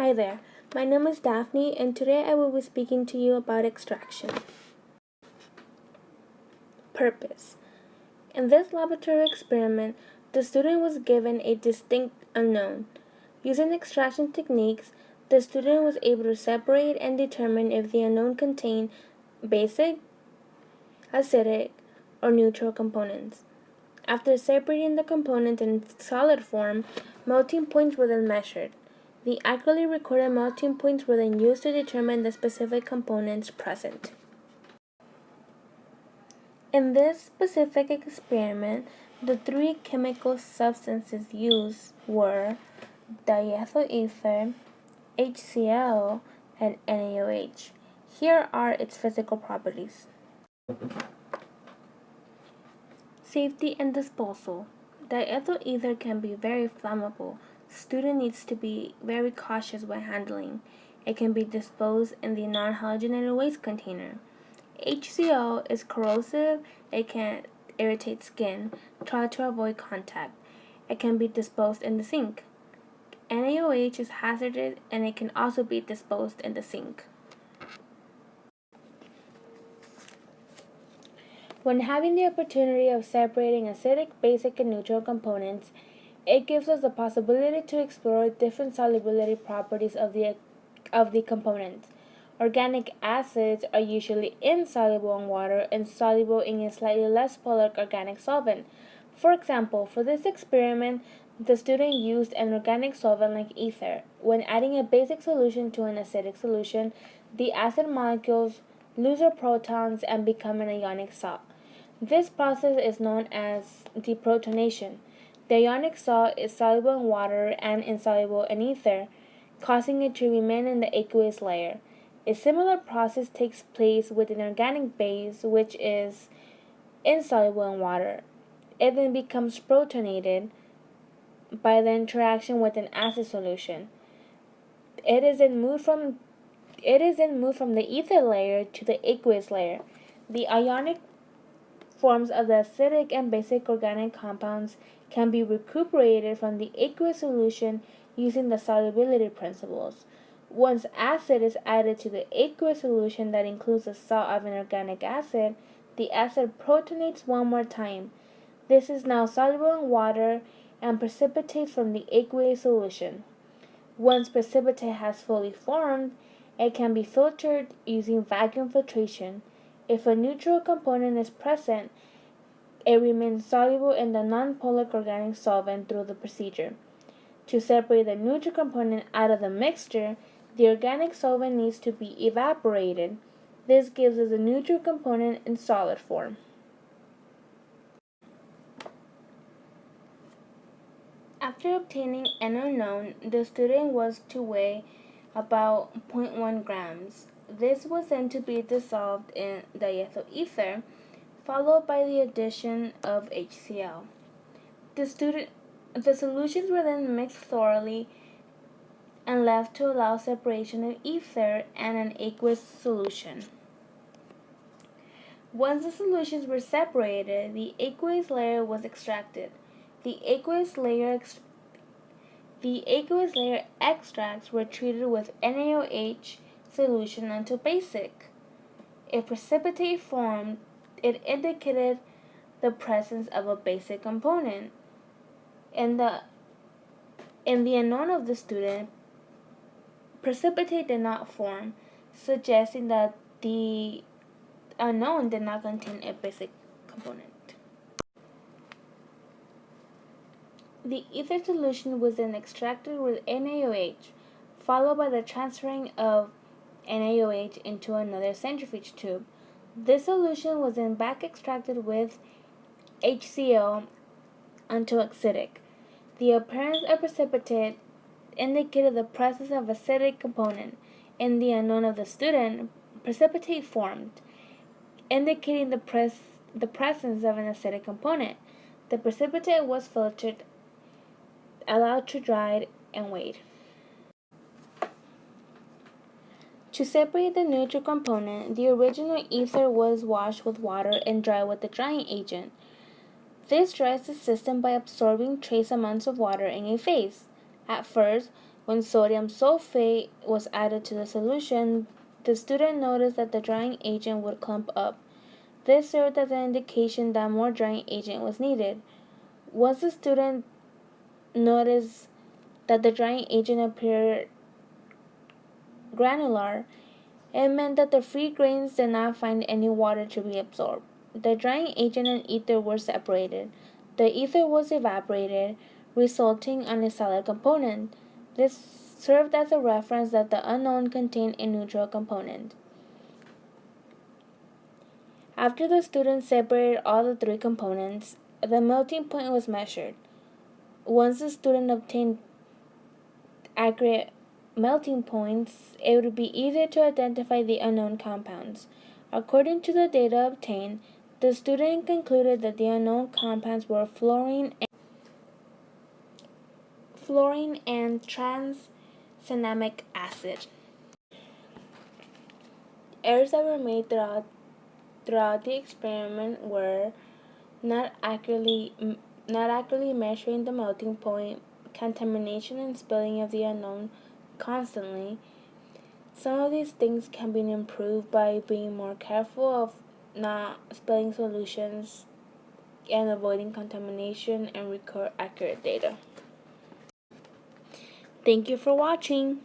Hi there, my name is Daphne and today I will be speaking to you about extraction. Purpose. In this laboratory experiment, the student was given a distinct unknown. Using extraction techniques, the student was able to separate and determine if the unknown contained basic, acidic, or neutral components. After separating the components in solid form, melting points were then measured. The accurately recorded melting points were then used to determine the specific components present. In this specific experiment, the three chemical substances used were diethyl ether, HCl, and NaOH. Here are its physical properties. Safety and disposal. Diethyl ether can be very flammable. Student needs to be very cautious when handling. It can be disposed in the non-halogenated waste container. HCl is corrosive. It can irritate skin. Try to avoid contact. It can be disposed in the sink. NaOH is hazardous and it can also be disposed in the sink. When having the opportunity of separating acidic, basic, and neutral components, it gives us the possibility to explore different solubility properties of the components. Organic acids are usually insoluble in water and soluble in a slightly less polar organic solvent. For example, for this experiment, the student used an organic solvent like ether. When adding a basic solution to an acidic solution, the acid molecules lose their protons and become an ionic salt. This process is known as deprotonation. The ionic salt is soluble in water and insoluble in ether, causing it to remain in the aqueous layer. A similar process takes place with an organic base, which is insoluble in water. It then becomes protonated by the interaction with an acid solution. It is then moved from the ether layer to the aqueous layer. The ionic forms of the acidic and basic organic compounds can be recuperated from the aqueous solution using the solubility principles. Once acid is added to the aqueous solution that includes the salt of an organic acid, the acid protonates one more time. This is now soluble in water and precipitates from the aqueous solution. Once precipitate has fully formed, it can be filtered using vacuum filtration. If a neutral component is present, it remains soluble in the nonpolar organic solvent through the procedure. To separate the neutral component out of the mixture, the organic solvent needs to be evaporated. This gives us a neutral component in solid form. After obtaining an unknown, the student was to weigh about 0.1 grams. This was then to be dissolved in diethyl ether, followed by the addition of HCl. The solutions were then mixed thoroughly and left to allow separation of ether and an aqueous solution. Once the solutions were separated, the aqueous layer was extracted. The aqueous layer extracts were treated with NaOH solution until basic. If precipitate formed, it indicated the presence of a basic component. In the unknown of the student, precipitate did not form, suggesting that the unknown did not contain a basic component. The ether solution was then extracted with NaOH, followed by the transferring of NaOH into another centrifuge tube. This solution was then back extracted with HCl until acidic. The appearance of precipitate indicated the presence of acidic component. In the unknown of the student, precipitate formed, indicating the presence of an acidic component. The precipitate was filtered, allowed to dry, and weighed. To separate the neutral component, the original ether was washed with water and dried with the drying agent. This dries the system by absorbing trace amounts of water in a phase. At first, When sodium sulfate was added to the solution, the student noticed that the drying agent would clump up. This served as an indication that more drying agent was needed. Once the student noticed that the drying agent appeared granular, it meant that the free grains did not find any water to be absorbed. The drying agent and ether were separated. The ether was evaporated, resulting in a solid component. This served as a reference that the unknown contained a neutral component. After the students separated all the three components, the melting point was measured. Once the student obtained accurate melting points, it would be easier to identify the unknown compounds. According to the data obtained, the student concluded that the unknown compounds were fluorine and tranexamic acid. Errors that were made throughout the experiment were not accurately measuring the melting point, contamination and spilling of the unknown constantly. Some of these things can be improved by being more careful of not spilling solutions and avoiding contamination and record accurate data. Thank you for watching.